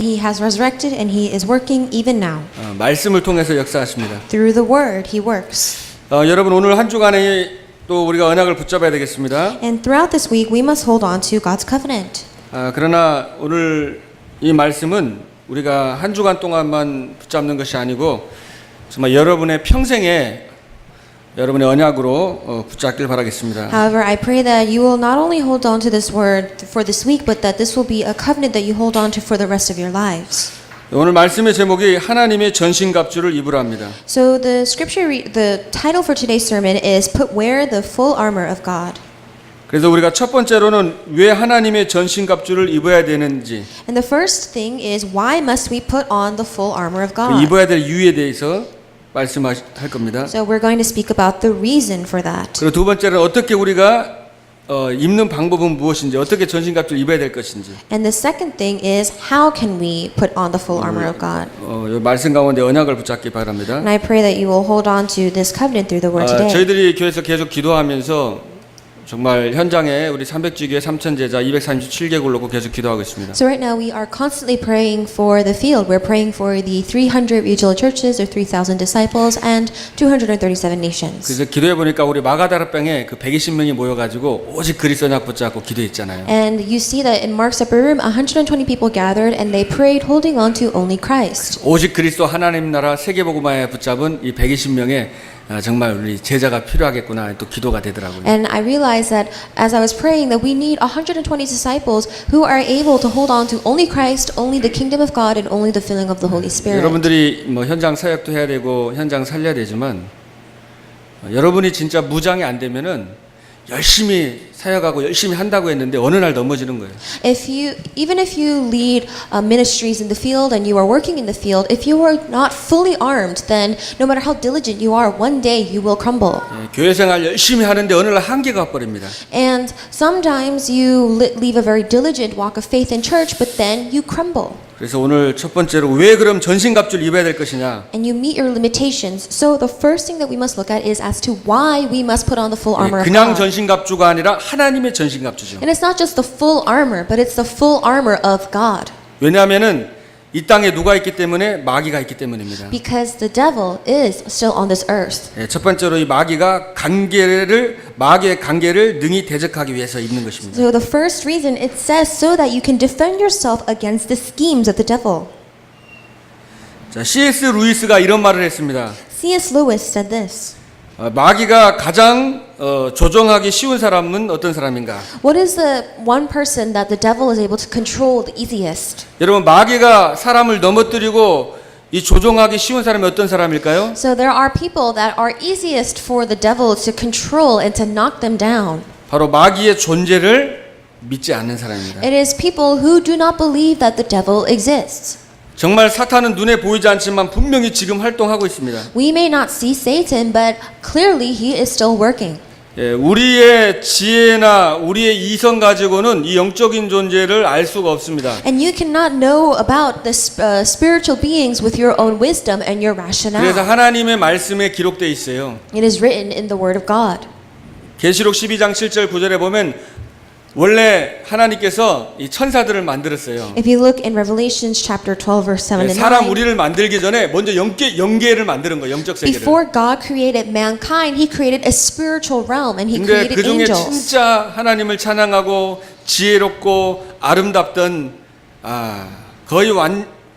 He has resurrected and he is working even now. 말씀을 통해서 역사하십니다. Through the word he works. 여러분 오늘 한 주간에 또 우리가 언약을 붙잡아야 되겠습니다. And throughout this week we must hold on to God's covenant. 그러나 오늘 이 말씀은 우리가 한 주간 동안만 붙잡는 것이 아니고 정말 여러분의 평생에 여러분의 언약으로 붙잡길 바라겠습니다. However, I pray that you will not only hold on to this word for this week, but that this will be a covenant that you hold on to for the rest of your lives. 오늘 말씀의 제목이 하나님의 전신갑주를 입으라입니다. So the the title for today's sermon is "Put wear the full armor of God." 그래서 우리가 첫 번째로는 왜 하나님의 전신갑주를 입어야 되는지, And the first thing is why must we put on the full armor of God? 입어야 될 이유에 대해서 말씀할 겁니다. So we're going to speak about the reason for that. 그리고 두 번째는 어떻게 우리가 입는 방법은 무엇인지, 어떻게 전신갑주를 입어야 될 것인지. And the second thing is how can we put on the full armor of God? 이 말씀 가운데 언약을 붙잡기 바랍니다. And I pray that you will hold on to this covenant through the word today. 저희들이 교회에서 계속 기도하면서 정말 현장에 우리 300주교회 3,000제자 237개국을 놓고 계속 기도하고 있습니다. So right now we are constantly praying for the field. We're praying for the 300 regional churches, or 3,000 disciples, and 237 nations. 그래서 기도해 보니까 우리 마가다라병에 그 120명이 모여가지고 오직 그리스도 언약 붙잡고 기도했잖아요. And you see that in Mark's upper room, 120 people gathered, and they prayed, holding on to only Christ. 오직 그리스도 하나님 나라 세계복음화에 붙잡은 이 120명의 정말 우리 제자가 필요하겠구나 또 기도가 되더라고요. And I realized that as I was praying that we need 120 disciples who are able to hold on to only Christ, only the kingdom of God, and only the filling of the Holy Spirit. 여러분들이 뭐 현장 사역도 해야 되고 현장 살려야 되지만 여러분이 진짜 무장이 안 되면은 열심히 사역하고 열심히 한다고 했는데 어느 날 넘어지는 거예요. Even if you lead ministries in the field and you are working in the field, if you are not fully armed, then no matter how diligent you are, one day you will crumble. 교회 생활 열심히 하는데 어느 날 한계가 와버립니다. And sometimes you leave a very diligent walk of faith in church, but then you crumble. 그래서 오늘 첫 번째로 왜 그럼 전신갑주를 입어야 될 것이냐? And you meet your limitations. So the first thing that we must look at is as to why we must put on the full armor of 그냥 God. 전신갑주가 아니라 하나님의 전신갑주죠. And it's not just the full armor, but it's the full armor of God. 왜냐하면은 이 땅에 누가 있기 때문에 마귀가 있기 때문입니다. Because the devil is still on this earth. 첫 번째로 이 마귀의 관계를 능히 대적하기 위해서 입는 것입니다. So the first reason it says so that you can defend yourself against the schemes of the devil. 자, C.S. 루이스가 이런 말을 했습니다. C.S. Lewis said this. 마귀가 가장 조종하기 쉬운 사람은 어떤 사람인가? What is the one person that the devil is able to control the easiest? 여러분 마귀가 사람을 넘어뜨리고 이 조종하기 쉬운 사람이 어떤 사람일까요? So there are people that are easiest for the devil to control and to knock them down. 바로 마귀의 존재를 믿지 않는 사람입니다. It is people who do not believe that the devil exists. 정말 사탄은 눈에 보이지 않지만 분명히 지금 활동하고 있습니다. We may not see Satan, but clearly he is still working. 우리의 지혜나 우리의 이성 가지고는 이 영적인 존재를 알 수가 없습니다. And you cannot know about the spiritual beings with your own wisdom and your rationale. 그래서 하나님의 말씀에 기록되어 있어요. It is written in the Word of God. 계시록 12장 7절 9절에 보면 원래 하나님께서 이 천사들을 만들었어요. If you look in Revelations chapter 12 verse 7 and 9. 사람 우리를 만들기 전에 먼저 영계를 만드는 거예요. 영적 세계를. Before God created mankind, He created a spiritual realm and He 근데 created 그 중에 angels. 진짜 하나님을 찬양하고 지혜롭고 아름답던 거의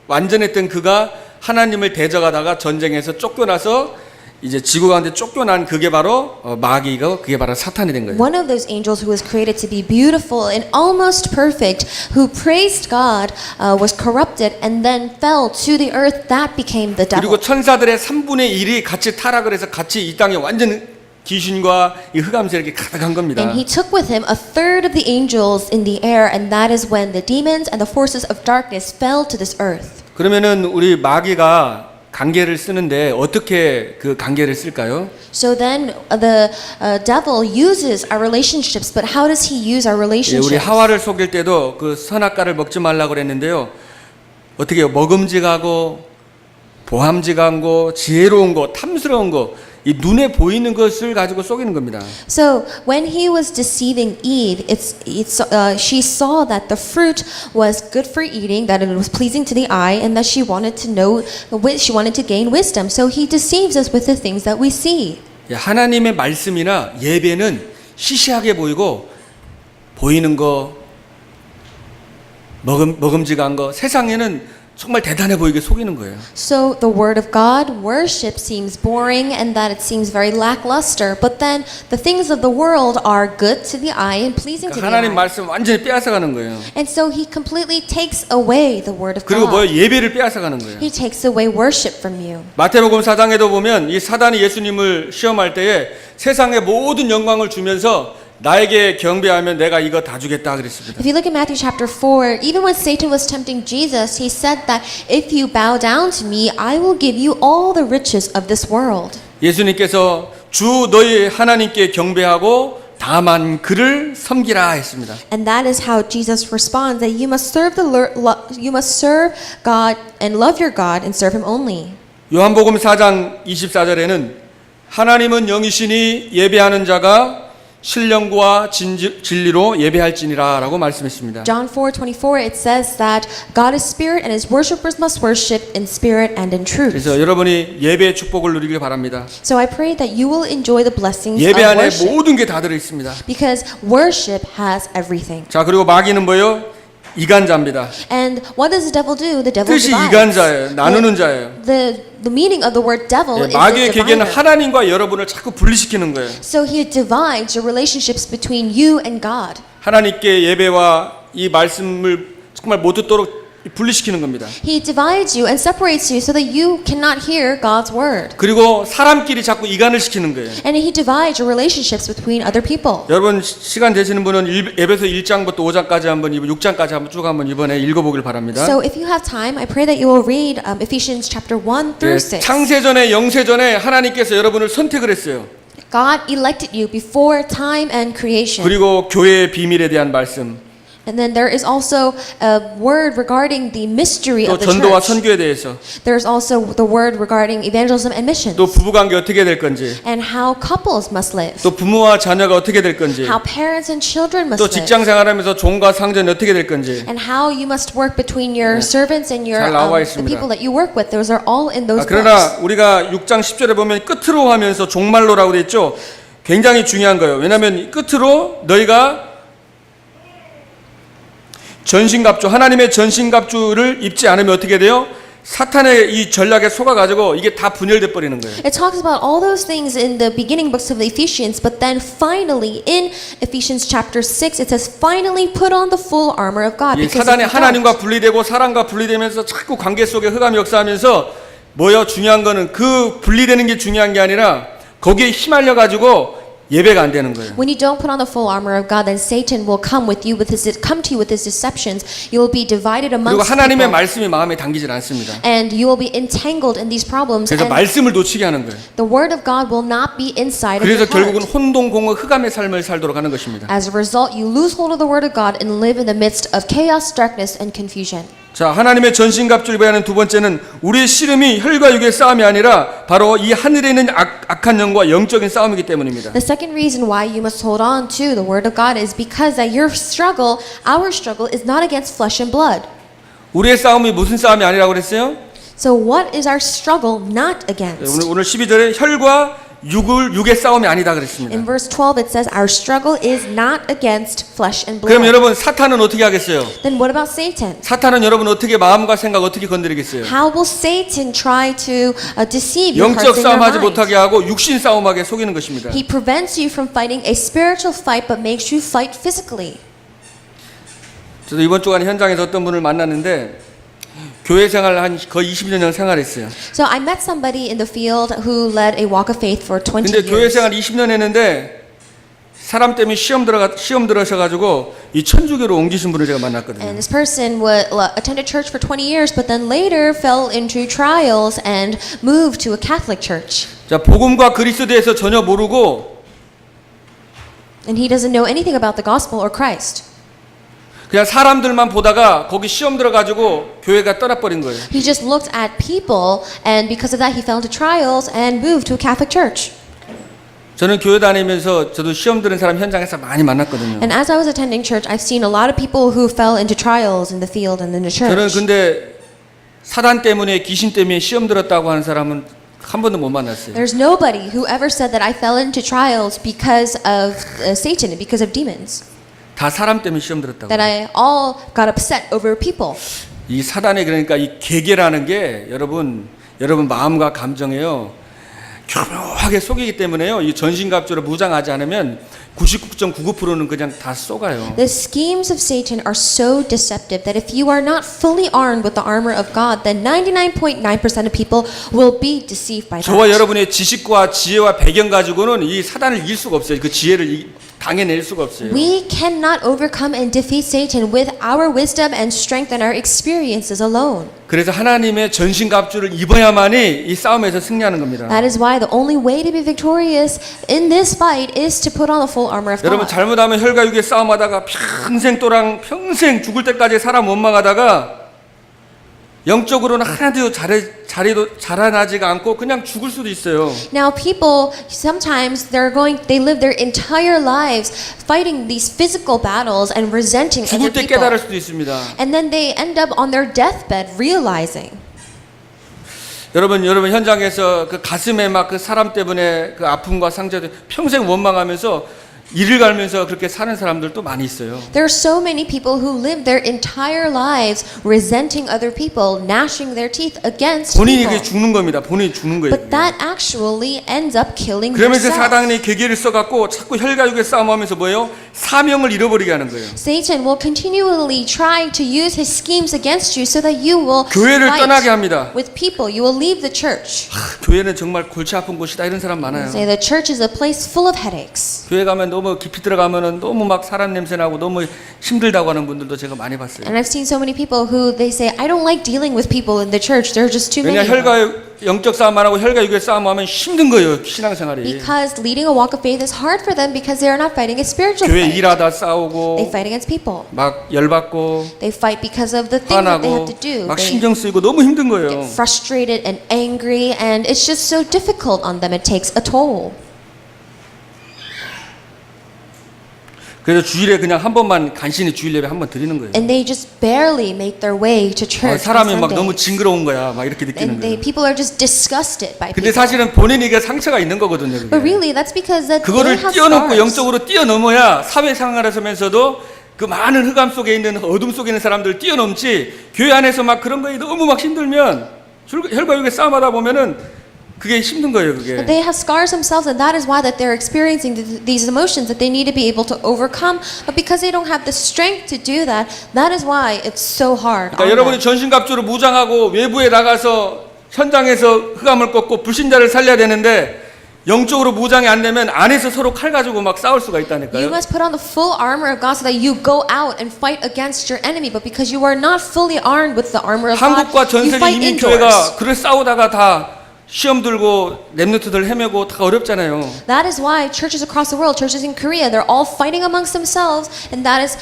완전했던 그가 하나님을 대적하다가 전쟁에서 쫓겨나서 이제 지구 가운데 쫓겨난 그게 바로 마귀고 그게 바로 사탄이 된 거예요. One of those angels who was created to be beautiful and almost perfect, who praised God, was corrupted and then fell to the earth. That became the devil. 그리고 천사들의 3분의 1이 같이 타락을 해서 같이 이 땅에 완전 귀신과 이 흑암세 이렇게 가득한 겁니다. And he took with him a third of the angels in the air, and that is when the demons and the forces of darkness fell to this earth. 그러면은 우리 마귀가 관계를 쓰는데 어떻게 그 관계를 쓸까요? So then the devil uses our relationships, but how does he use our relationships? 우리 하와를 속일 때도 그 선악과를 먹지 말라고 그랬는데요. 어떻게 해요? 먹음직하고 보함직한 거, 지혜로운 거, 탐스러운 거 이 눈에 보이는 것을 가지고 속이는 겁니다. So when he was deceiving Eve, she saw that the fruit was good for eating, that it was pleasing to the eye, and that she wanted to gain wisdom. So he deceives us with the things that we see. 하나님의 말씀이나 예배는 시시하게 보이고 보이는 거, 먹음직한 거, 세상에는 정말 대단해 보이게 속이는 거예요. So the word of God, worship seems boring and that it seems very lackluster, but then the things of the world are good to the eye and pleasing to the 하나님 eye. 말씀 완전히 빼앗아가는 거예요. And so he completely takes away the word of 그리고 God. 예배를 빼앗아가는 거예요. He takes away worship from you. 마태복음 4장에도 보면 이 사단이 예수님을 시험할 때에 세상의 모든 영광을 주면서 나에게 경배하면 내가 이거 다 주겠다 그랬습니다. If you look at Matthew chapter 4, even when Satan was tempting Jesus, he said that if you bow down to me, I will give you all the riches of this world. 예수님께서 주 너희 하나님께 경배하고 다만 그를 섬기라 했습니다. And that is how Jesus responds that you must serve God and love your God and serve him only. 요한복음 4장 24절에는 하나님은 영이시니 예배하는 자가 신령과 진리로 예배할지니라라고 말씀했습니다. John 4:24 it says that God is spirit and his worshippers must worship in spirit and in truth. 그래서 여러분이 예배의 축복을 누리길 바랍니다. So I pray that you will enjoy the blessings 예배 of 안에 worship 모든 게 다 들어 있습니다. because worship has everything. 자, 그리고 마귀는 뭐예요? 이간자입니다. And what does the devil do? The devil 뜻이 divides. 이간자예요. 나누는 자예요. The meaning of the word devil is 마귀의 the 계계는 divider. 하나님과 여러분을 자꾸 분리시키는 거예요. So he divides your relationships between you and God. 하나님께 예배와 이 말씀을 정말 못 듣도록 분리시키는 겁니다. He divides you and separates you so that you cannot hear God's word. 그리고 사람끼리 자꾸 이간을 시키는 거예요. And he divides your relationships between other people. 여러분 시간 되시는 분은 에베소 1장부터 5장까지 한번 6장까지 한번 쭉 한번 이번에 읽어보길 바랍니다. So if you have time, I pray that you will read Ephesians chapter 1 through 6. 창세전에 영세전에 하나님께서 여러분을 선택을 했어요. God elected you before time and creation. 그리고 교회의 비밀에 대한 말씀, And then there is also a word regarding the mystery 또 of the 전도와 church. 선교에 대해서, There's also the word regarding evangelism and missions. 또 부부관계 어떻게 될 건지, And how couples must live. 또 부모와 자녀가 어떻게 될 건지, How parents and children must 또 live. 직장 생활하면서 종과 상전이 어떻게 될 건지. And how you must work between your servants and your 잘 나와 the 있습니다. people that you work with. Those are all in those books. 그러나 우리가 6장 10절에 보면 끝으로 하면서 종말로라고 돼 있죠. 굉장히 중요한 거예요. 왜냐하면 끝으로 너희가 전신갑주, 하나님의 전신갑주를 입지 않으면 어떻게 돼요? 사탄의 이 전략에 속아가지고 이게 다 분열돼 버리는 거예요. It talks about all those things in the beginning books of the Ephesians, but then finally in Ephesians chapter 6 it says finally put on the full armor of God. 이 Because 사단이 if you 하나님과 분리되고 사람과 분리되면서 자꾸 관계 속에 흑암이 역사하면서 뭐요? 중요한 거는 그 분리되는 게 중요한 게 아니라 거기에 휘말려 가지고 예배가 안 되는 거예요. when you don't put on the full armor of God, then Satan will come to you with his deceptions. You will be divided 그리고 amongst 하나님의 people, 말씀이 마음에 담기질 않습니다. and you will be entangled in these problems. 그래서 And 말씀을 놓치게 하는 거예요. the word of God will not be inside of 그래서 your 결국은 heart. 혼동공허 흑암의 삶을 살도록 하는 것입니다. As a result, you lose hold of the word of God and live in the midst of chaos, darkness, and confusion. 자, 하나님의 전신갑주를 입어야 하는 두 번째는 우리의 씨름이 혈과 육의 싸움이 아니라 바로 이 하늘에 있는 악한 영과 영적인 싸움이기 때문입니다. The second reason why you must hold on to the word of God is because that our struggle is not against flesh and blood. 우리의 싸움이 무슨 싸움이 아니라고 그랬어요? So what is our struggle not against? 오늘 12절에 혈과 육의 싸움이 아니다 그랬습니다. In verse 12 it says our struggle is not against flesh and 그럼 blood. 여러분 사탄은 어떻게 하겠어요? Then what about Satan? 사탄은 여러분 어떻게 마음과 생각 어떻게 건드리겠어요? How will Satan try to deceive your 영적 hearts and your 싸움하지 minds? 못하게 하고 육신 싸움하게 속이는 것입니다. He prevents you from fighting a spiritual fight but makes you fight physically. 저도 이번 주간 현장에서 어떤 분을 만났는데 교회 생활 한 거의 20년 생활했어요. So I met somebody in the field who led a walk of faith for 20 근데 교회 years. 생활 20년 했는데 사람 때문에 시험 들으셔가지고 이 천주교로 옮기신 분을 제가 만났거든요. And this person attended church for 20 years, but then later fell into trials and moved to a Catholic church. 자, 복음과 그리스도에 대해서 전혀 모르고 And he doesn't know anything about the gospel or Christ. 그냥 사람들만 보다가 거기 시험 들어가지고 교회가 떠나버린 거예요. He just looked at people, and because of that, he fell into trials and moved to a Catholic church. 저는 교회 다니면서 저도 시험 들은 사람 현장에서 많이 만났거든요. And as I was attending church, I've seen a lot of people who fell into trials in the field and in the 저는 church. 근데 사단 때문에 귀신 때문에 시험 들었다고 하는 사람은 한 번도 못 만났어요. There's nobody who ever said that I fell into trials because of Satan and because of demons. 다 사람 때문에 시험 들었다고. That I all got upset over people. 이 사단의 그러니까 이 계계라는 게 여러분 마음과 감정에요 교묘하게 속이기 때문에요. 이 전신갑주로 무장하지 않으면 99.99%는 그냥 다 쏘가요. The schemes of Satan are so deceptive that if you are not fully armed with the armor of God, then 99.9% of people will be deceived by 저와 that. 여러분의 지식과 지혜와 배경 가지고는 이 사단을 이길 수가 없어요. 그 지혜를 당해낼 수가 없어요. We cannot overcome and defeat Satan with our wisdom and strength and our experiences alone. 그래서 하나님의 전신갑주를 입어야만이 이 싸움에서 승리하는 겁니다. That is why the only way to be victorious in this fight is to put on the full armor of 여러분 God. 잘못하면 혈과육에 싸움하다가 평생 죽을 때까지 사람 원망하다가 영적으로는 하나도 자라나지가 않고 그냥 죽을 수도 있어요. Now people sometimes they live their entire lives fighting these physical battles and resenting other 죽을 때 people. 깨달을 수도 있습니다. And then they end up on their deathbed realizing. 여러분 현장에서 그 가슴에 막 그 사람 때문에 그 아픔과 상처들 평생 원망하면서 이를 갈면서 그렇게 사는 사람들도 많이 있어요. There are so many people who live their entire lives resenting other people, gnashing their teeth against 본인이 people. 그게 죽는 겁니다. 본인이 죽는 거예요. But that actually ends up killing 그러면서 yourself. 사단이 계계를 써갖고 자꾸 혈과육에 싸움하면서 뭐예요? 사명을 잃어버리게 하는 거예요. Satan will continually try to use his schemes against you so that you will 교회를 fight 떠나게 합니다. with people. You will leave the church. 교회는 정말 골치 아픈 곳이다 이런 사람 많아요. Say the church is a place full of headaches. 교회 가면 너무 깊이 들어가면은 너무 막 사람 냄새 나고 너무 힘들다고 하는 분들도 제가 많이 봤어요. And I've seen so many people who they say, I don't like dealing with people in the church. There are just too many. 왜냐 of them." 혈과 영적 싸움만 하고 혈과육의 싸움하면 힘든 거예요. 신앙생활이. Because leading a walk of faith is hard for them because they are not fighting a spiritual 교회 fight. 일하다 They 싸우고 fight against people. 막 열받고 They fight because of the thing that they have 화나고 to do. 막 They 신경 쓰이고 너무 힘든 거예요. get frustrated and angry, and it's just so difficult on them. It takes a toll. 그래서 주일에 그냥 한 번만 간신히 주일 예배 한 번 드리는 거예요. And they just barely make their way to church on 사람이 막 너무 Sundays. 징그러운 거야. 막 이렇게 느끼는 And 거예요. people are just disgusted by 근데 people. 사실은 본인이 그 상처가 있는 거거든요. 그게. But really, that's because that they 그거를 have 뛰어넘고 scars. 영적으로 뛰어넘어야 사회생활을 하면서도 그 많은 흑암 속에 있는 어둠 속에 있는 사람들 뛰어넘지 교회 안에서 막 그런 거에 너무 막 힘들면 혈과육에 싸움하다 보면은 그게 힘든 거예요. 그게. But they have scars themselves, and that is why that they're experiencing these emotions that they need to be able to overcome. But because they don't have the strength to do that, that is why it's so hard. 그러니까 on 여러분이 them. 전신갑주로 무장하고 외부에 나가서 현장에서 흑암을 꺾고 불신자를 살려야 되는데 영적으로 무장이 안 되면 안에서 서로 칼 가지고 막 싸울 수가 You 있다니까요. must put on the full armor of God so that you go out and fight against your enemy. But because you are not fully armed with the armor of God, 한국과 전 you 세계 fight 이민 indoors. 교회가 그래 싸우다가 다 시험 들고 랩노트들 헤매고 다 어렵잖아요. That is why churches across the world, churches in Korea, they're all fighting amongst themselves, and that is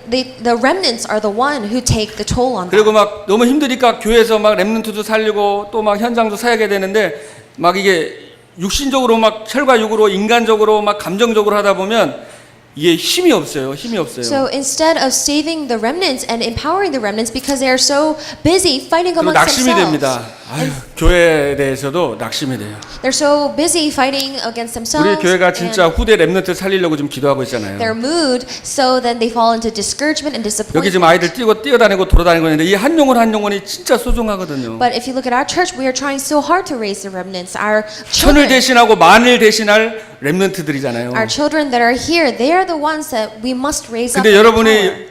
the remnants are the one who take the toll on 그리고 that. 막 너무 힘드니까 교회에서 막 랩노트도 살리고 또 막 현장도 사야게 되는데 막 이게 육신적으로 막 혈과육으로 인간적으로 막 감정적으로 하다 보면 이게 힘이 없어요. 힘이 없어요. So instead of saving the remnants and empowering the remnants because they are so busy fighting 그리고 amongst 낙심이 themselves. 됩니다. 아유, 교회에 대해서도 낙심이 돼요. They're so busy fighting against themselves. 우리 교회가 진짜 and 후대 랩노트 살리려고 좀 기도하고 있잖아요. their mood, so then they fall into discouragement and 여기 disappointment. 지금 아이들 뛰어다니고 돌아다니고 있는데 이 한 영혼 한 영혼이 진짜 소중하거든요. But if you look at our church, we are trying so hard to raise the remnants. Our 천을 children, 대신하고 만을 대신할 랩노트들이잖아요. our children that are here, they are the ones that we must raise up. 근데 in 여러분이 power.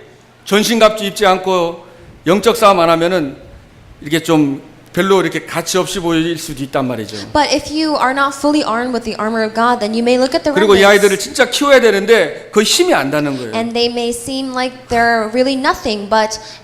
전신갑주 입지 않고 영적 싸움 안 하면은 이렇게 좀 별로 이렇게 가치 없이 보일 수도 있단 말이죠. But if you are not fully armed with the armor of God, then you may look at the 그리고 이 아이들을 remnants, 진짜 키워야 되는데 그 힘이 안 닿는 거예요. and they may seem like they're really nothing,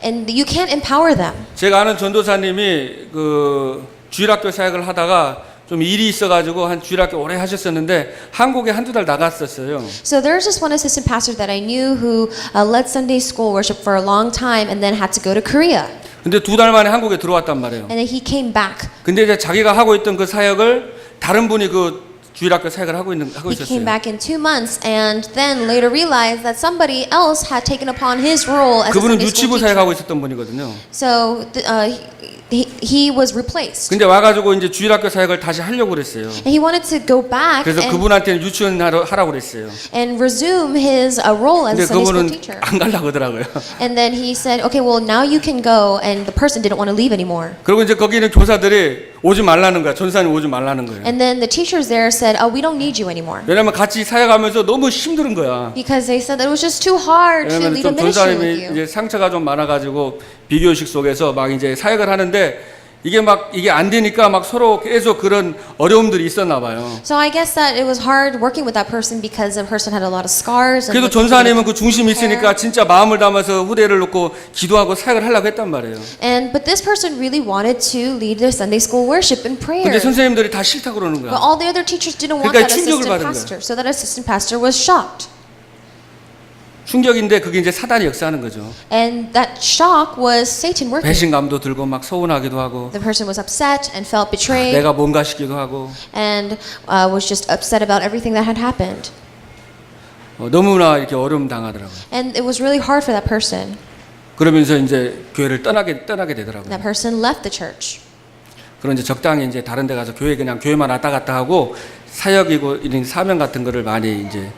and you can't empower them. 제가 아는 전도사님이 그 주일학교 사역을 하다가 좀 일이 있어가지고 한 주일학교 오래 하셨었는데 한국에 한두 달 나갔었어요. So there's this one assistant pastor that I knew who led Sunday school worship for a long time and then had to go to Korea. 근데 2달 만에 한국에 들어왔단 말이에요. And then he came back. 근데 이제 자기가 하고 있던 그 사역을 다른 분이 그 주일학교 사역을 하고 He 있었어요. came back in 2 months and then later realized that somebody else had taken upon his role as a 그분은 Sunday 유치부 school teacher. 사역하고 있었던 분이거든요. So he was replaced. 근데 와가지고 이제 주일학교 사역을 다시 하려고 그랬어요. And he wanted to go back 그래서 그분한테는 유치원 하라고 그랬어요. and resume his role as 근데 a Sunday school 그분은 teacher. 안 가려고 하더라고요. And then he said, okay, well, now you can go. And the person didn't want to leave anymore. 그리고 이제 거기 있는 교사들이 오지 말라는 거야. 전사님 오지 말라는 거예요. And then the teachers there said, oh, we don't need you anymore. 왜냐면 같이 사역하면서 너무 힘든 거야. Because they said that it was just too hard to 왜냐면 lead a 좀 ministry with 전사님이 you. 이제 상처가 좀 많아가지고 비교의식 속에서 막 이제 사역을 하는데 이게 안 되니까 막 서로 계속 그런 어려움들이 있었나 봐요. So I guess that it was hard working with that person because the person had a lot of scars. And 그래도 전사님은 그 중심이 있으니까 진짜 마음을 담아서 후대를 놓고 기도하고 사역을 하려고 했단 말이에요. but this person really wanted to lead their Sunday school worship and prayer. 근데 선생님들이 다 싫다고 그러는 But 거야. all the other teachers didn't want 그러니까 that 충격을 assistant 받은 pastor. So that assistant pastor was shocked. 충격인데 그게 이제 사단이 역사하는 거죠. And that shock was Satan working. 배신감도 들고 막 서운하기도 하고 The person was upset and felt betrayed 내가 뭔가 싶기도 하고 and was just upset about everything that had happened. 너무나 이렇게 어려움 당하더라고요. And it was really hard for that person. 그러면서 이제 교회를 떠나게 되더라고요. That person left the church. 그런 이제 적당히 이제 다른 데 가서 그냥 교회만 왔다 갔다 하고 사역이고 이런 사명 같은 거를 많이 이제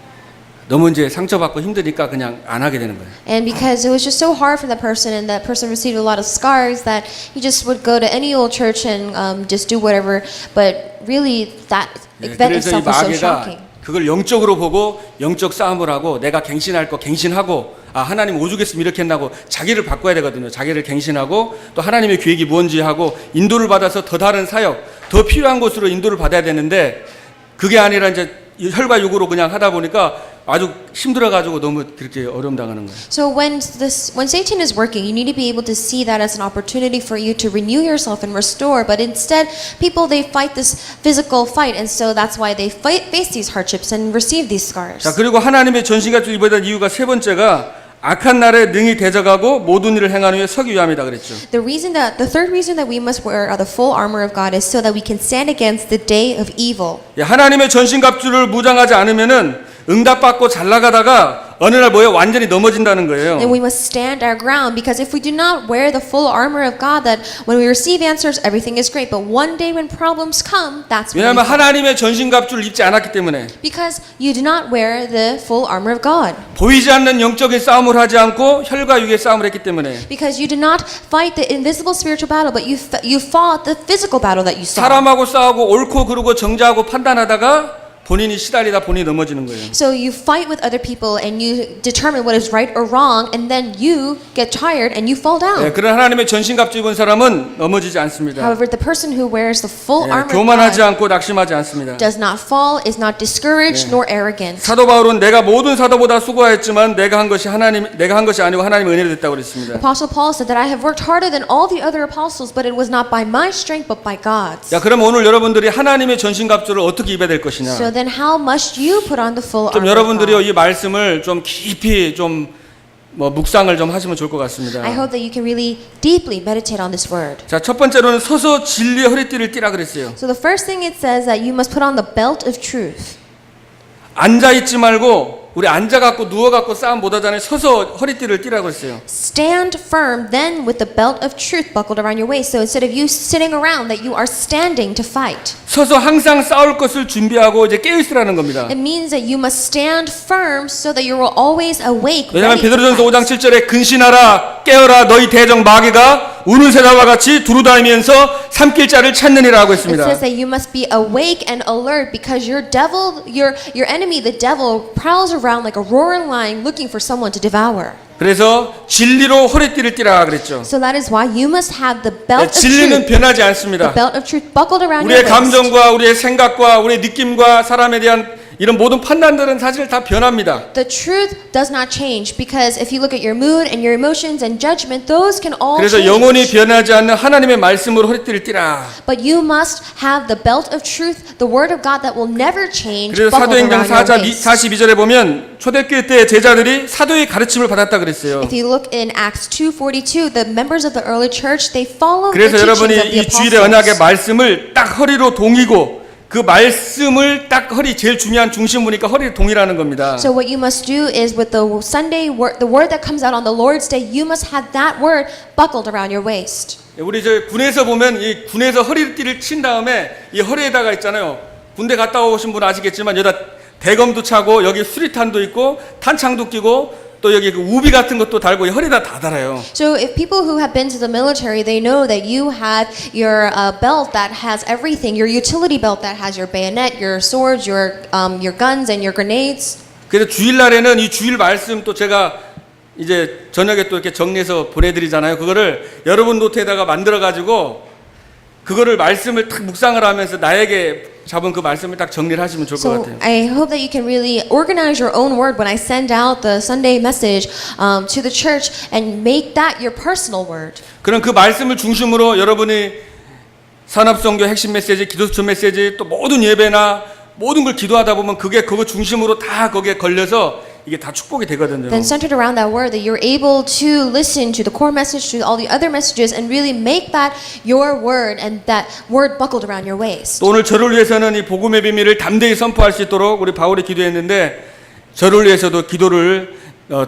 너무 이제 상처받고 힘드니까 그냥 안 하게 되는 거예요. And because it was just so hard for that person and that person received a lot of scars that he just would go to any old church and just do whatever. But really that event 그래서 이 itself was so 마귀가 shocking. 그걸 영적으로 보고 영적 싸움을 하고 내가 갱신할 거 갱신하고 하나님 오죽했으면 이렇게 했나고 자기를 바꿔야 되거든요. 자기를 갱신하고 또 하나님의 계획이 뭔지 하고 인도를 받아서 더 다른 사역, 더 필요한 곳으로 인도를 받아야 되는데 그게 아니라 이제 혈과 육으로 그냥 하다 보니까 아주 힘들어가지고 너무 그렇게 어려움 당하는 거예요. So when Satan is working, you need to be able to see that as an opportunity for you to renew yourself and restore. But instead, people they fight this physical fight, and so that's why they face these hardships and receive these scars. 자 그리고 하나님의 전신갑주를 입어야 될 이유가 세 번째가 악한 날에 능히 대적하고 모든 일을 행하는 후에 서기 위함이다 그랬죠. The third reason that we must wear the full armor of God is so that we can stand against the day of evil. 하나님의 전신갑주를 무장하지 않으면은 응답받고 잘 나가다가 어느 날 뭐에 완전히 넘어진다는 거예요. And we must stand our ground because if we do not wear the full armor of God, that when we receive answers, everything is great. But one day when problems come, that's when 왜냐하면 we fall. 하나님의 전신갑주를 입지 않았기 때문에 Because you do not wear the full armor of God. 보이지 않는 영적인 싸움을 하지 않고 혈과 육의 싸움을 했기 때문에 Because you did not fight the invisible spiritual battle, but you fought the physical battle that you saw. 사람하고 싸우고 옳고 그르고 정죄하고 판단하다가 본인이 시달리다 본인이 넘어지는 거예요. So you fight with other people and you determine what is right or wrong, and then you get tired and you fall down. 그런 하나님의 전신갑주 입은 사람은 넘어지지 않습니다. However, the person who wears the full armor of 교만하지 God 않고 낙심하지 않습니다. does not fall, is not discouraged nor arrogant. 사도 바울은 내가 모든 사도보다 수고하였지만 내가 한 것이 아니고 하나님의 은혜로 됐다고 그랬습니다. Apostle Paul said that I have worked harder than all the other apostles, but it was not by my strength but by God's. 그럼 오늘 여러분들이 하나님의 전신갑주를 어떻게 입어야 될 것이냐? So then how must you put on the full 좀 armor of 여러분들이요 God? 이 말씀을 좀 깊이 좀 묵상을 좀 하시면 좋을 것 같습니다. I hope that you can really deeply meditate on this word. 자, 첫 번째로는 서서 진리의 허리띠를 띠라 그랬어요. So the first thing it says that you must put on the belt of truth. 앉아 있지 말고 우리 앉아갖고 누워갖고 싸움 못하잖아요. 서서 허리띠를 띠라고 했어요. Stand firm then with the belt of truth buckled around your waist. So instead of you sitting around, that you are standing to fight. 서서 항상 싸울 것을 준비하고 이제 깨어 있으라는 겁니다. It means that you must stand firm so that you are always awake. 왜냐하면 ready to 베드로전서 fight. 5장 7절에 근신하라 깨어라 너희 대적 마귀가 우는 새나와 같이 두루다니면서 삼킬 자를 찾느니라고 It 했습니다. says that you must be awake and alert because your enemy, the devil, prowls around like a roaring lion looking for someone to devour. 그래서 진리로 허리띠를 띠라 그랬죠. So that is why you must have the belt of 진리는 truth. 변하지 않습니다. The belt of truth buckled around 우리의 your waist. 감정과 우리의 생각과 우리의 느낌과 사람에 대한 이런 모든 판단들은 사실 다 변합니다. The truth does not change because if you look at your mood and your emotions and judgment, those can all 그래서 change. 영원히 변하지 않는 하나님의 말씀으로 허리띠를 띠라. But you must have the belt of truth, the word of God that will never change, 그래서 buckled 사도행전 around your 4장 waist. 42절에 보면 초대교회 때 제자들이 사도의 가르침을 받았다 그랬어요. If you look in Acts 2:42, the members of the early church, they followed the 그래서 teachings 여러분이 of the 이 주일의 언약의 apostles. 말씀을 딱 허리로 동이고 그 말씀을 딱 허리 제일 중요한 중심 보니까 허리를 동이라는 겁니다. So what you must do is with the Sunday word, the word that comes out on the Lord's Day, you must have that word buckled around your waist. 우리 저 군에서 보면 이 군에서 허리띠를 친 다음에 이 허리에다가 있잖아요. 군대 갔다 오신 분 아시겠지만 여기다 대검도 차고 여기 수리탄도 있고 탄창도 끼고 또 여기 그 우비 같은 것도 달고 이 허리에다 다 달아요. So if people who have been to the military, they know that you have your belt that has everything, your utility belt that has your bayonet, your swords, your guns and your grenades. 그래서 주일날에는 이 주일 말씀 또 제가 이제 저녁에 또 이렇게 정리해서 보내드리잖아요. 그거를 여러분 노트에다가 만들어가지고 그거를 말씀을 딱 묵상을 하면서 나에게 잡은 그 말씀을 딱 정리를 하시면 좋을 것 So 같아요. I hope that you can really organize your own word when I send out the Sunday message to the church and make that your personal word. 그럼 그 말씀을 중심으로 여러분이 산업선교 핵심 메시지, 기도수천 메시지, 또 모든 예배나 모든 걸 기도하다 보면 그게 그거 중심으로 다 거기에 걸려서 이게 다 축복이 되거든요. Then centered around that word, that you're able to listen to the core message, to all the other messages, and really make that your word and that word buckled around your waist. 또 오늘 저를 위해서는 이 복음의 비밀을 담대히 선포할 수 있도록 우리 바울이 기도했는데 저를 위해서도 기도를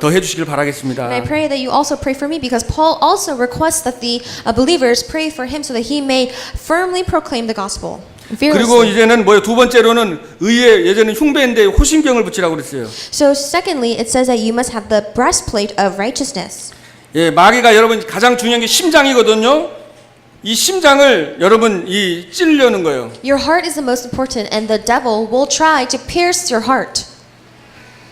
더 해주시길 바라겠습니다. And I pray that you also pray for me because Paul also requests that the believers pray for him so that he may firmly proclaim the gospel. 그리고 Fearlessly. 이제는 뭐요? 두 번째로는 의에 예전에 흉배인데 호심경을 붙이라고 그랬어요. So secondly, it says that you must have the breastplate of righteousness. 예, 마귀가 여러분 가장 중요한 게 심장이거든요. 이 심장을 여러분 이 찌르려는 거예요. Your heart is the most important, and the devil will try to pierce your heart.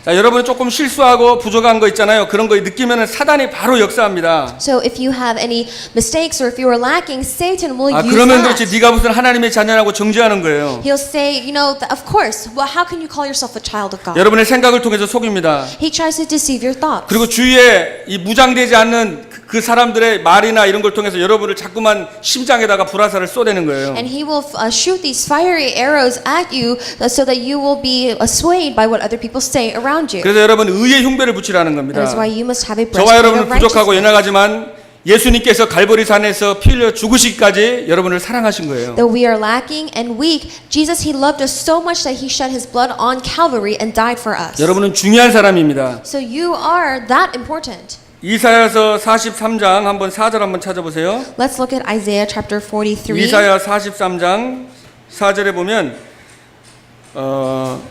자, 여러분이 조금 실수하고 부족한 거 있잖아요. 그런 거 느끼면은 사단이 바로 역사합니다. So if you have any mistakes or if you are lacking, Satan will 아, use 그러면 그렇지 that. 네가 무슨 하나님의 자녀라고 정죄하는 거예요. He'll say, you know, of course, well, how can you call yourself a child of God? 여러분의 생각을 통해서 속입니다. He tries to deceive your thoughts. 그리고 주위에 이 무장되지 않는 그 사람들의 말이나 이런 걸 통해서 여러분을 자꾸만 심장에다가 불화살을 쏘대는 거예요. And he will shoot these fiery arrows at you so that you will be swayed by what other people say around you. 그래서 여러분 의의 흉배를 붙이라는 겁니다. That is why you must have a 저와 breastplate 여러분은 of 부족하고 righteousness. 연약하지만 예수님께서 갈보리산에서 피 흘려 죽으시기까지 여러분을 사랑하신 거예요. Though we are lacking and weak, Jesus, He loved us so much that He shed His blood on Calvary and died for us. 여러분은 중요한 사람입니다. So you are that important. 이사야서 43장 한번 4절 한번 찾아보세요. Let's look at Isaiah chapter 43. 이사야 43장 4절에 보면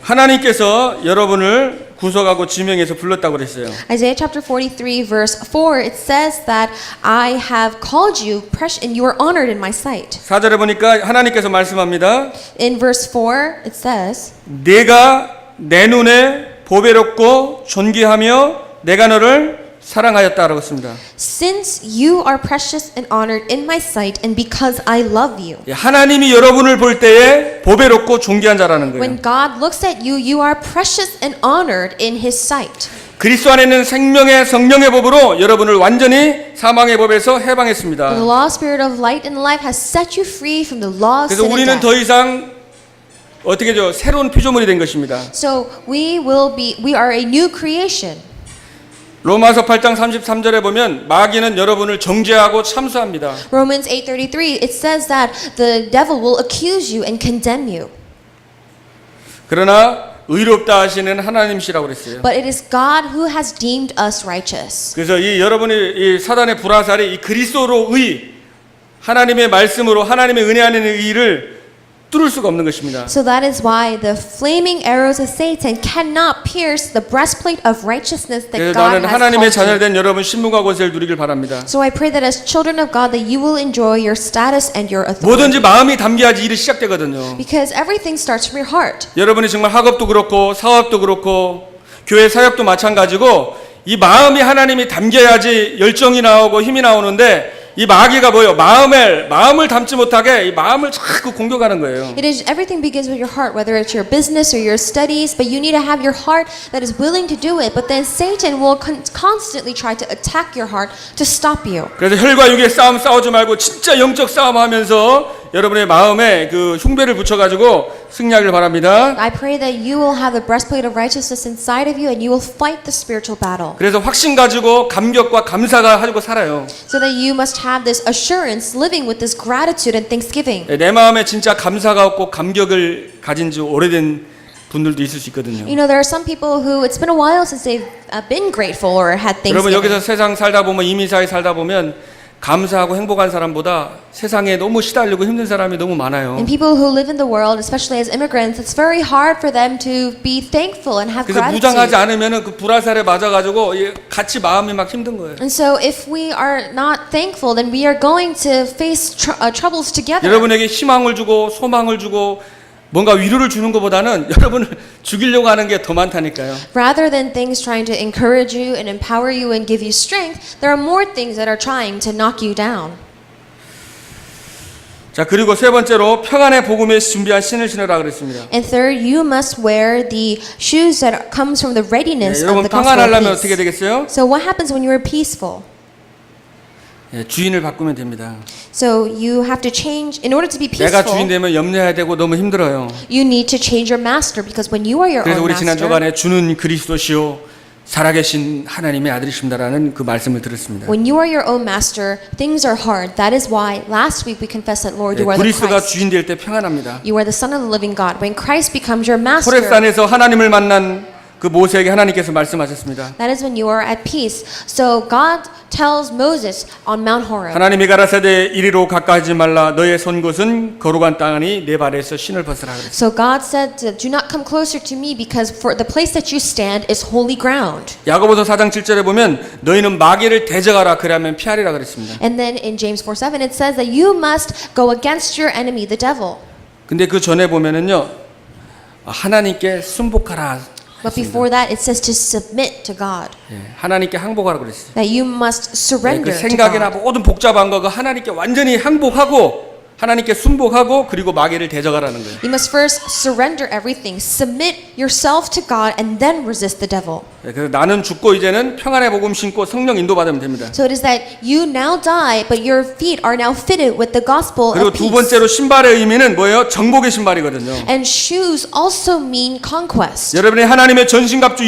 하나님께서 여러분을 구속하고 지명해서 불렀다고 그랬어요. Isaiah chapter 43 verse 4, it says that I have called you precious and you are honored in my sight. 4절에 보니까 하나님께서 말씀합니다. In verse 4, it says, 내가 내 눈에 보배롭고 존귀하며 내가 너를 사랑하였다라고 했습니다. Since you are precious and honored in my sight and because I love you. 하나님이 여러분을 볼 때에 보배롭고 존귀한 자라는 거예요. When God looks at you, you are precious and honored in His sight. 그리스도 안에 있는 생명의 성령의 법으로 여러분을 완전히 사망의 법에서 해방했습니다. The law, spirit of light and life has set you free from the law of 그래서 sin and 우리는 death. 더 이상 어떻게 죠? 새로운 피조물이 된 것입니다. So we are a new creation. 로마서 8장 33절에 보면 마귀는 여러분을 정죄하고 참수합니다. Romans 8:33, it says that the devil will accuse you and condemn you. 그러나 의롭다 하시는 하나님이시라고 그랬어요. But it is God who has deemed us righteous. 그래서 이 여러분이 이 사단의 불화살이 이 그리스도로 의 하나님의 말씀으로 하나님의 은혜 안에 있는 의를 뚫을 수가 없는 것입니다. So that is why the flaming arrows of Satan cannot pierce the breastplate of righteousness that 그래서 God 나는 has 하나님의 called you. 자녀된 여러분 신분과 권세를 누리길 바랍니다. So I pray that as children of God that you will enjoy your status and your authority. 뭐든지 마음이 담겨야지 일이 시작되거든요. Because everything starts from your heart. 여러분이 정말 학업도 그렇고 사업도 그렇고 교회 사역도 마찬가지고 이 마음이 하나님이 담겨야지 열정이 나오고 힘이 나오는데 이 마귀가 뭐예요? 마음을 담지 못하게 이 마음을 자꾸 공격하는 거예요. It is everything begins with your heart, whether it's your business or your studies, but you need to have your heart that is willing to do it. But then Satan will constantly try to attack your heart to stop you. 그래서 혈과 육의 싸움 싸우지 말고 진짜 영적 싸움하면서 여러분의 마음에 그 흉배를 붙여가지고 승리하길 바랍니다. I pray that you will have the breastplate of righteousness inside of you and you will fight the spiritual battle. 그래서 확신 가지고 감격과 감사가 하고 살아요. So that you must have this assurance, living with this gratitude and thanksgiving. 내 마음에 진짜 감사가 없고 감격을 가진 지 오래된 분들도 있을 수 있거든요. You know, there are some people who it's been a while since they've been grateful or had 여러분 thanksgiving. 여기서 세상 살다 보면 이민사회 살다 보면 감사하고 행복한 사람보다 세상에 너무 시달리고 힘든 사람이 너무 많아요. And people who live in the world, especially as immigrants, it's very hard for them to be thankful and have 그래서 무장하지 gratitude. 않으면은 그 불화살에 맞아가지고 같이 마음이 막 힘든 거예요. And so if we are not thankful, then we are going to face troubles together. 여러분에게 희망을 주고 소망을 주고 뭔가 위로를 주는 것보다는 여러분을 죽이려고 하는 게 더 많다니까요. Rather than things trying to encourage you and empower you and give you strength, there are more things that are trying to knock you down. 자, 그리고 세 번째로 평안의 복음에 준비한 신을 신으라 그랬습니다. And third, you must wear the shoes that comes from the readiness of 여러분 the gospel of 평안하려면 어떻게 peace. 되겠어요? So what happens when you are peaceful? 주인을 바꾸면 됩니다. So you have to change in order to be 내가 주인 peaceful. 되면 염려해야 되고 너무 힘들어요. You need to change your master because when you are your 그래서 own 우리 지난 master, 주간에 주는 그리스도시요 살아계신 하나님의 아들이십니다라는 그 말씀을 들었습니다. when you are your own master, things are hard. That is why last week we confessed that Lord, you are the 그리스도가 Christ. 주인 될 때 평안합니다. You are the Son of the living God. When Christ becomes your master, 호렙산에서 하나님을 만난 그 모세에게 하나님께서 말씀하셨습니다. that is when you are at peace. So God tells Moses on Mount Horeb. 하나님이 가라사대 이리로 가까이하지 말라 너의 선 곳은 거룩한 땅이니 내 발에서 신을 벗으라 그랬어요. So God said, "Do not come closer to me, because for the place that you stand is holy ground." 야고보서 4장 7절에 보면 너희는 마귀를 대적하라 그러면 피하리라 그랬습니다. And then in James 4:7 it says that you must go against your enemy, the devil. 근데 그 전에 보면은요 하나님께 순복하라. But before that, it says to submit to God. 하나님께 항복하라 그랬어요. That you must 그 surrender to 생각이나 God. 모든 복잡한 거 그 하나님께 완전히 항복하고 하나님께 순복하고 그리고 마귀를 대적하라는 거예요. You must first surrender everything, submit yourself to God, and then resist the devil. 그래서 나는 죽고 이제는 평안의 복음 신고 성령 인도받으면 됩니다. So it is that you now die, but your feet are now fitted with the gospel 그리고 of 두 peace. 번째로 신발의 의미는 뭐예요? 정복의 신발이거든요. And shoes also mean conquest. 여러분이 하나님의 전신갑주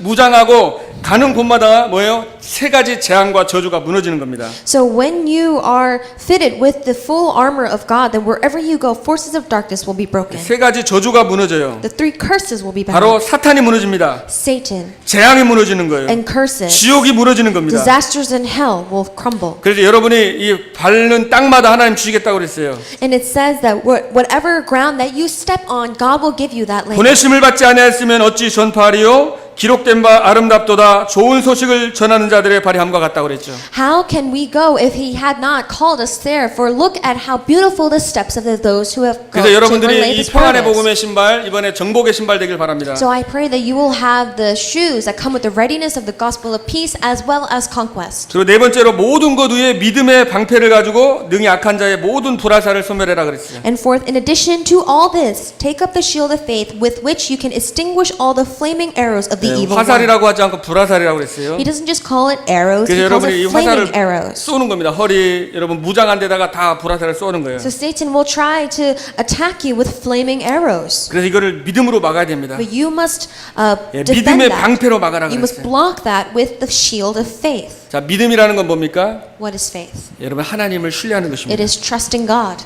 무장하고 가는 곳마다 뭐예요? 세 가지 재앙과 저주가 무너지는 겁니다. So when you are fitted with the full armor of God, then wherever you go, forces of darkness will be broken. 세 가지 저주가 무너져요. The three curses will be 바로 bound. 사탄이 무너집니다. Satan 재앙이 무너지는 거예요. and curses. 지옥이 무너지는 겁니다. Disasters in hell will crumble. 그래서 여러분이 이 밟는 땅마다 하나님 주시겠다고 그랬어요. And it says that whatever ground that you step on, God will give you that land. 보내심을 받지 아니하였으면 어찌 전파하리요? 기록된 바 아름답도다 좋은 소식을 전하는 자들의 발이 함과 같다고 그랬죠. How can we go if He had not called us there? For look at how beautiful the steps of those who have 그래서 gone to 여러분들이 relay 이 this 평안의 promise. 복음의 신발 이번에 정복의 신발 되길 바랍니다. So I pray that you will have the shoes that come with the readiness of the gospel of peace as well as conquest. 그리고 네 번째로 모든 것 위에 믿음의 방패를 가지고 능히 악한 자의 모든 불화살을 소멸해라 그랬어요. And fourth, in addition to all this, take up the shield of faith with which you can extinguish all the flaming arrows of the evil one. 화살이라고 하지 않고 불화살이라고 그랬어요. He doesn't just call it arrows, 그래서 he calls 여러분이 이 it flaming 화살을 arrows. 쏘는 겁니다. 허리 여러분 무장한 데다가 다 불화살을 쏘는 거예요. So Satan will try to attack you with flaming arrows. 그래서 이거를 믿음으로 막아야 됩니다. But you must defend 믿음의 that. 방패로 막아라 You must 그랬어요. block that with the shield of faith. 자, 믿음이라는 건 뭡니까? What is faith? 여러분 하나님을 신뢰하는 It 것입니다. is trusting God.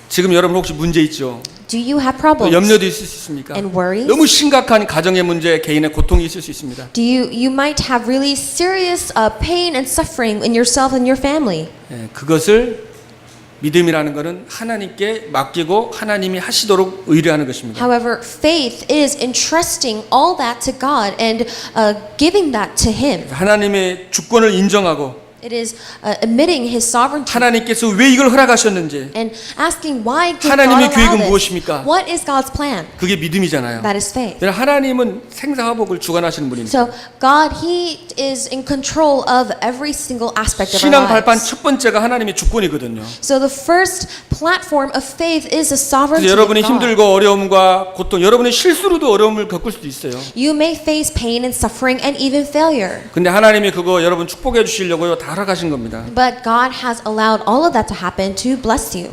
지금 여러분 혹시 문제 있죠? Do you have 또 problems 염려도 있을 수 있습니까? and worries? 너무 심각한 가정의 문제, 개인의 고통이 있을 수 있습니다. Do you might have really serious pain and suffering in yourself and your family. 그것을 믿음이라는 것은 하나님께 맡기고 하나님이 하시도록 의뢰하는 것입니다. However, faith is entrusting all that to God and giving that to Him. 하나님의 주권을 인정하고 It is admitting His sovereignty 하나님께서 왜 이걸 허락하셨는지. and asking why did God 하나님의 allow 계획은 this? 무엇입니까? What is God's plan? 그게 믿음이잖아요. That is faith. 하나님은 생사화복을 주관하시는 분입니다. So God, He is in control of every single aspect of 신앙 our 발판 lives. 첫 번째가 하나님의 주권이거든요. So the first platform of faith is the sovereignty 그래서 of 여러분이 God. 힘들고 어려움과 고통, 여러분의 실수로도 어려움을 겪을 수도 있어요. You may face pain and suffering and even failure. 근데 하나님이 그거 여러분 축복해 주시려고요. 다 허락하신 겁니다. But God has allowed all of that to happen to bless you.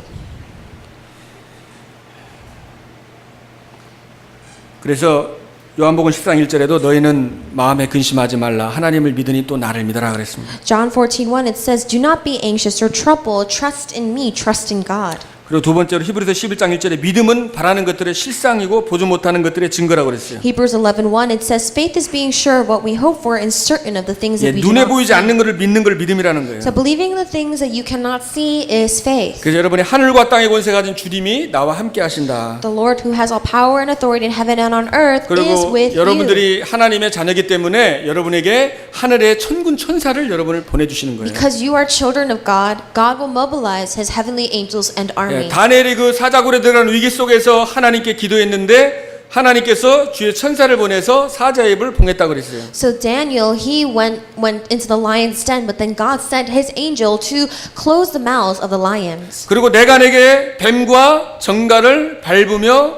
그래서 요한복음 10장 1절에도 너희는 마음에 근심하지 말라. 하나님을 믿으니 또 나를 믿어라 그랬습니다. John 14:1 it says, "Do not be anxious or troubled. Trust in me. Trust in God." 그리고 두 번째로 히브리서 11장 1절에 믿음은 바라는 것들의 실상이고 보지 못하는 것들의 증거라고 그랬어요. Hebrews 11:1 it says, "Faith is being sure of what we hope for and certain of the things 예, that we do 눈에 not 보이지 see." 않는 것을 믿는 걸 믿음이라는 거예요. So believing the things that you cannot see is faith. 그래서 여러분이 하늘과 땅의 권세 가진 주님이 나와 함께 하신다. The Lord who has all power and authority in heaven and on earth is 그리고 with you. 여러분들이 하나님의 자녀이기 때문에 여러분에게 하늘의 천군 천사를 여러분을 보내주시는 거예요. Because you are children of God, God will mobilize His heavenly angels and 예, army. 다니엘이 그 사자굴에 들어간 위기 속에서 하나님께 기도했는데 하나님께서 주의 천사를 보내서 사자의 입을 봉했다고 그랬어요. So Daniel, he went into the lion's den, but then God sent His angel to close the mouths of the lions. 그리고 내가 내게 뱀과 정갈을 밟으며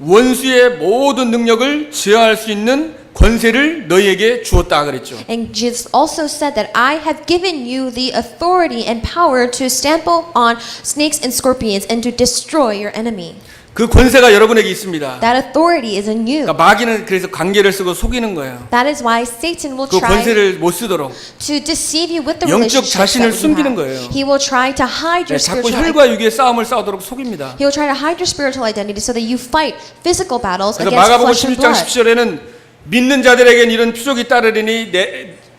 원수의 모든 능력을 제어할 수 있는 권세를 너희에게 주었다 그랬죠. And Jesus also said that I have given you the authority and power to stamp on snakes and scorpions and to destroy your enemy. 그 권세가 여러분에게 있습니다. That authority is in you. 그러니까 마귀는 그래서 관계를 쓰고 속이는 거예요. That is why Satan will 그 try 권세를 못 쓰도록 to deceive you with the 영적 relationship 자신을 that we 숨기는 have. 거예요. He will try to hide your 자꾸 spiritual 혈과 육의 싸움을 싸우도록 속입니다. He will try to hide your spiritual identity so that you fight physical battles 그래서 against 마가복음 flesh and 16장 blood. 10절에는 믿는 자들에겐 이런 표적이 따르리니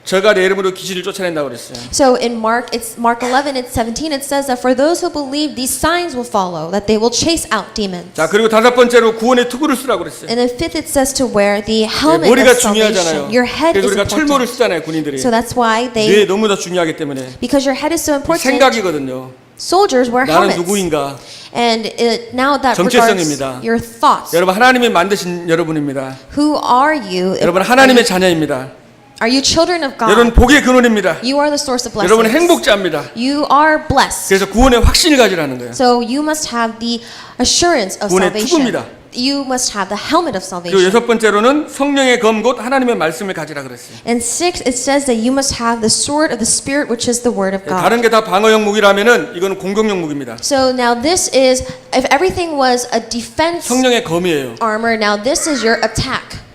저가 내 이름으로 귀신을 쫓아낸다고 그랬어요. So in Mark 11:17 it says that for those who believe these signs will follow, that they will chase out demons. 자, 그리고 다섯 번째로 구원의 투구를 쓰라고 그랬어요. And then fifth it says to wear the helmet 머리가 of salvation. 중요하잖아요. Your head 그래서 is 우리가 철모를 important. 쓰잖아요, 군인들이. So that's why 뇌 they, 너무나 중요하기 때문에. because your head is so important, 생각이거든요. soldiers wear 나는 helmets. 누구인가? And now that 정체성입니다. regards your thoughts. 여러분 하나님이 만드신 여러분입니다. Who are you? 여러분 하나님의 자녀입니다. Are you children of God? 여러분 복의 근원입니다. You are the source of 여러분 blessings. 행복자입니다. You are blessed. 그래서 구원의 확신을 가지라는 거예요. So you must have the assurance of 구원의 salvation. 투구입니다. You must have the helmet of 그리고 salvation. 여섯 번째로는 성령의 검 곧 하나님의 말씀을 가지라 그랬어요. And six, it says that you must have the sword of the Spirit, which is the word of God. 다른 게 다 방어용 무기라면은 이거는 공격용 무기입니다. So now this is, if everything was a defense 성령의 검이에요. armor, now this is your attack,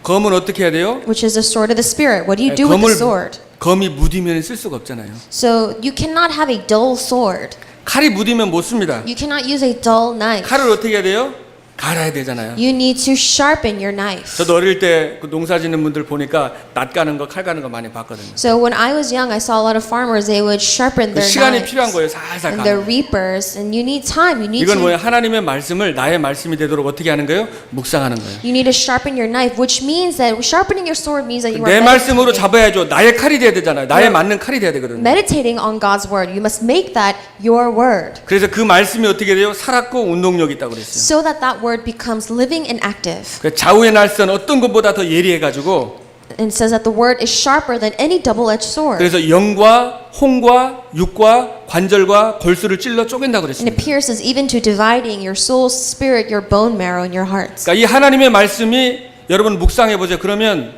검은 어떻게 해야 돼요? which is the sword of the Spirit. What do you do with the sword? 검이 무디면 쓸 수가 없잖아요. So you cannot have a dull sword. 칼이 무디면 못 씁니다. You cannot use a dull knife. 칼을 어떻게 해야 돼요? 갈아야 되잖아요. You need to sharpen your knife. 저도 어릴 때 그 농사 짓는 분들 보니까 낫 가는 거, 칼 가는 거 많이 봤거든요. So when I was young, I saw a lot of farmers. They would sharpen their 시간이 knives 필요한 거예요. 살살 and the 가는 거. reapers, and you need time. You need 이건 뭐예요? to 하나님의 말씀을 나의 말씀이 되도록 어떻게 하는 거예요? 묵상하는 거예요. you need to sharpen your knife, which means that sharpening your sword means that you are 내 말씀으로 meditating, 잡아야죠. 나의 칼이 돼야 되잖아요. 나에 맞는 칼이 돼야 되거든요. meditating on God's word. You must make that your word, 그래서 그 말씀이 어떻게 돼요? 살았고 운동력이 있다고 그랬어요. so that that word becomes living and active. 그 좌우의 날선 어떤 것보다 더 예리해가지고 And it says that the word is sharper than any double-edged sword. 그래서 영과 홍과 육과 관절과 골수를 찔러 쪼갠다고 And it 그랬습니다. pierces even to dividing your soul, spirit, your bone marrow, and your hearts. 그러니까 이 하나님의 말씀이 여러분 묵상해 보세요. 그러면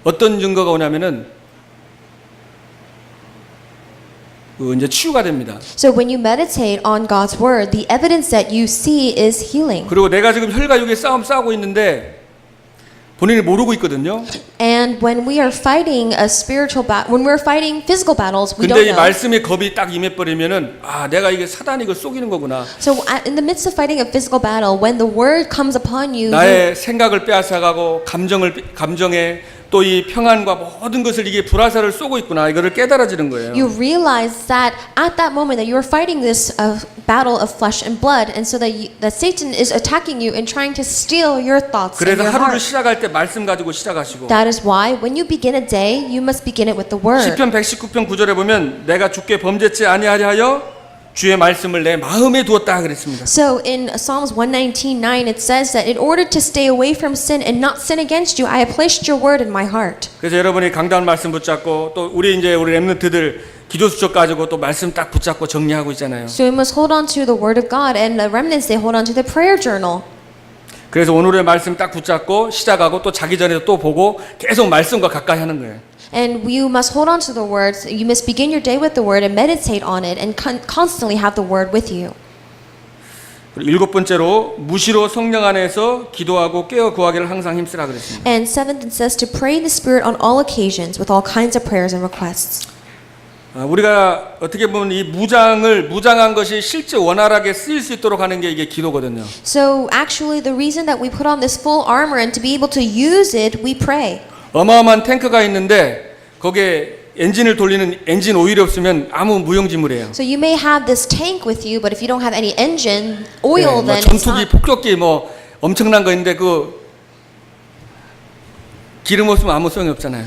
어떤 증거가 오냐면은 이제 치유가 됩니다. So when you meditate on God's word, the evidence that you see is healing. 그리고 내가 지금 혈과 육의 싸움 싸우고 있는데 본인이 모르고 있거든요. And when we are fighting a spiritual battle, when we're fighting physical battles, we 근데 don't 이 know. 말씀의 겁이 딱 임해버리면은 아 내가 이게 사단이 이걸 속이는 거구나. So in the midst of fighting a physical battle, when the word comes upon you, 나의 생각을 빼앗아가고 감정에 또 이 평안과 모든 것을 이게 불화살을 쏘고 있구나 이거를 깨달아지는 거예요. You realize that at that moment that you are fighting this battle of flesh and blood, and so that Satan is attacking you and trying to steal your thoughts and 그래서 your 하루를 heart. 시작할 때 말씀 가지고 시작하시고 That is why when you begin a day, you must begin it with the word. 시편 119편 9절에 보면 내가 주께 범죄치 아니하려 하여 주의 말씀을 내 마음에 두었다 그랬습니다. So in Psalms 119:9 it says that in order to stay away from sin and not sin against you, I have placed your word in my heart. 그래서 여러분이 강단 말씀 붙잡고 또 우리 렘넌트들 기도 수첩 가지고 또 말씀 딱 붙잡고 정리하고 있잖아요. So we must hold on to the word of God, and the remnants they hold on to the prayer journal. 그래서 오늘의 말씀 딱 붙잡고 시작하고 또 자기 전에 또 보고 계속 말씀과 가까이 하는 거예요. And you must hold on to the words. You must begin your day with the word and meditate on it, and constantly have the word with you. 그리고 일곱 번째로 무시로 성령 안에서 기도하고 깨어 구하기를 항상 힘쓰라 그랬습니다. And seventh, it says to pray in the Spirit on all occasions with all kinds of prayers and requests. 우리가 어떻게 보면 이 무장한 것이 실제 원활하게 쓰일 수 있도록 하는 게 이게 기도거든요. So actually, the reason that we put on this full armor and to be able to use it, we pray. 어마어마한 탱크가 있는데 거기에 엔진을 돌리는 엔진 오일이 없으면 아무 무용지물이에요. So you may have this tank with you, but if you don't have any engine oil, 뭐 then it's 전투기, not. 폭격기 뭐 엄청난 거 있는데 그 기름 없으면 아무 소용이 없잖아요.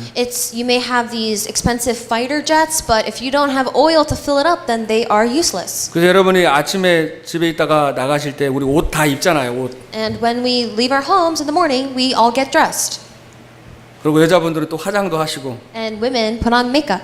You may have these expensive fighter jets, but if you don't have oil to fill it up, then they are useless. 그래서 여러분이 아침에 집에 있다가 나가실 때 우리 옷 다 입잖아요. 옷. And when we leave our homes in the morning, we all get dressed. 그리고 여자분들은 또 화장도 하시고. And women put on makeup.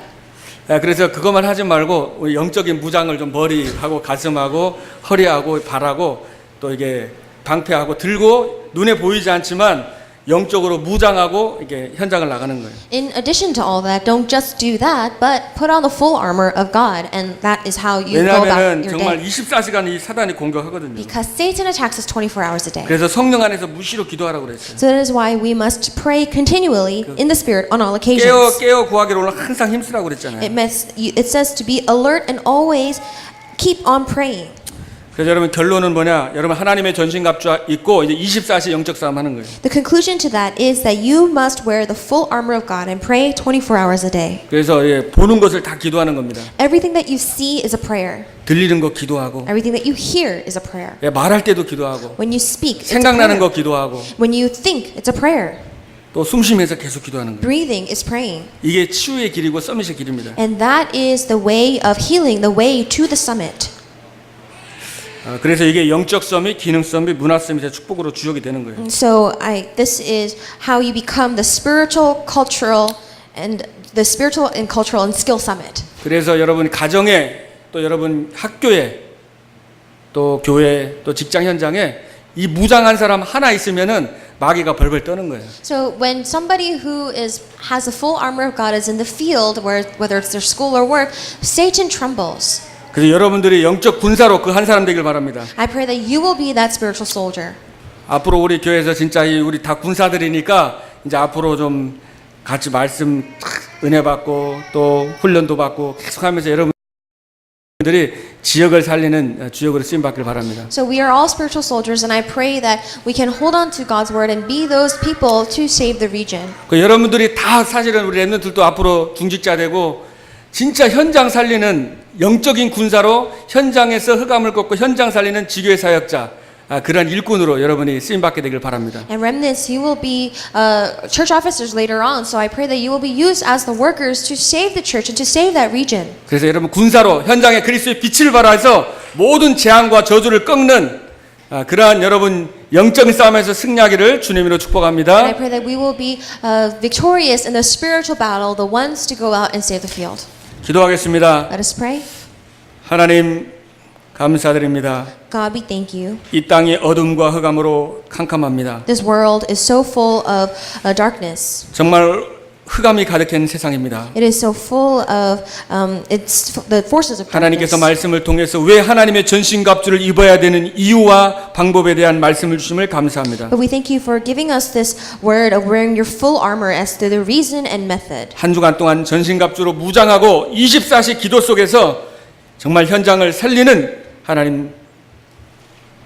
그래서 그것만 하지 말고 우리 영적인 무장을 좀 머리하고 가슴하고 허리하고 발하고 또 이게 방패하고 들고 눈에 보이지 않지만 영적으로 무장하고 이게 현장을 나가는 거예요. In addition to all that, don't just do that, but put on the full armor of God, and that is how you go about 왜냐하면 your 정말 day. 24시간 이 사단이 공격하거든요. Because Satan attacks us 24 hours a day. 그래서 성령 안에서 무시로 기도하라고 그랬어요. So that is why we must pray continually in the Spirit on all occasions. 깨어 구하기를 오늘 항상 힘쓰라고 그랬잖아요. It says to be alert and always keep on praying. 그래서 여러분 결론은 뭐냐? 여러분 하나님의 전신갑주 입고 이제 24시 영적 싸움 하는 거예요. The conclusion to that is that you must wear the full armor of God and pray 24 hours a day. 그래서 보는 것을 다 기도하는 겁니다. Everything that you see is a prayer. 들리는 거 기도하고, Everything that you hear is a prayer. 말할 때도 기도하고, When you speak, it's a 생각나는 prayer. 거 기도하고, When you think, it's a prayer. 또 숨쉬면서 계속 기도하는 거예요. Breathing is praying. 이게 치유의 길이고 서밋의 길입니다. And that is the way of healing, the way to the summit. 그래서 이게 영적 서밋, 기능 서밋, 문화 서밋의 축복으로 주역이 되는 거예요. So this is how you become the spiritual, cultural, and skill summit. 그래서 여러분 가정에 또 여러분 학교에 또 교회 또 직장 현장에 이 무장한 사람 하나 있으면은 마귀가 벌벌 떠는 거예요. So when somebody who has the full armor of God is in the field, whether it's their school or work, Satan trembles. 그래서 여러분들이 영적 군사로 그 한 사람 되길 바랍니다. I pray that you will be that spiritual soldier. 앞으로 우리 교회에서 진짜 우리 다 군사들이니까 이제 앞으로 좀 같이 말씀 은혜 받고 또 훈련도 받고 계속하면서 여러분들이 지역을 살리는 주역으로 쓰임 받길 바랍니다. So we are all spiritual soldiers, and I pray that we can hold on to God's word and be those people to save the region. 그 여러분들이 다 사실은 우리 랩런트들도 앞으로 중직자 되고 진짜 현장 살리는 영적인 군사로 현장에서 흑암을 꺾고 현장 살리는 지교회 사역자 그런 일꾼으로 여러분이 쓰임 받게 되길 바랍니다. And remnants, you will be church officers later on. So I pray that you will be used as the workers to save the church and to save that region. 그래서 여러분 군사로 현장에 그리스도의 빛을 발하여서 모든 재앙과 저주를 꺾는 그러한 여러분 영적인 싸움에서 승리하기를 주님으로 축복합니다. And I pray that we will be victorious in the spiritual battle, the ones to go out and save the field. 기도하겠습니다. Let us pray. 하나님 감사드립니다. God, we thank you. 이 땅이 어둠과 흑암으로 캄캄합니다. This world is so full of darkness. 정말 흑암이 가득한 세상입니다. It is so full of the forces of darkness. 하나님께서 말씀을 통해서 왜 하나님의 전신갑주를 입어야 되는 이유와 방법에 대한 말씀을 주심을 감사합니다. But we thank you for giving us this word of wearing your full armor as to the reason and method. 한 주간 동안 전신갑주로 무장하고 24시 기도 속에서 정말 현장을 살리는 하나님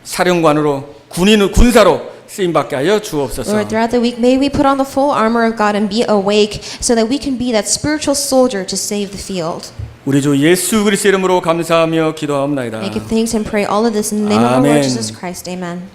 사령관으로 군사로 쓰임 받게 하여 주옵소서. Lord, throughout the week, may we put on the full armor of God and be awake so that we can be that spiritual soldier to save the field. 우리 주 예수 그리스도 이름으로 감사하며 기도하옵나이다. I give thanks and pray all of this in the name of our Amen. Lord Jesus Christ. Amen.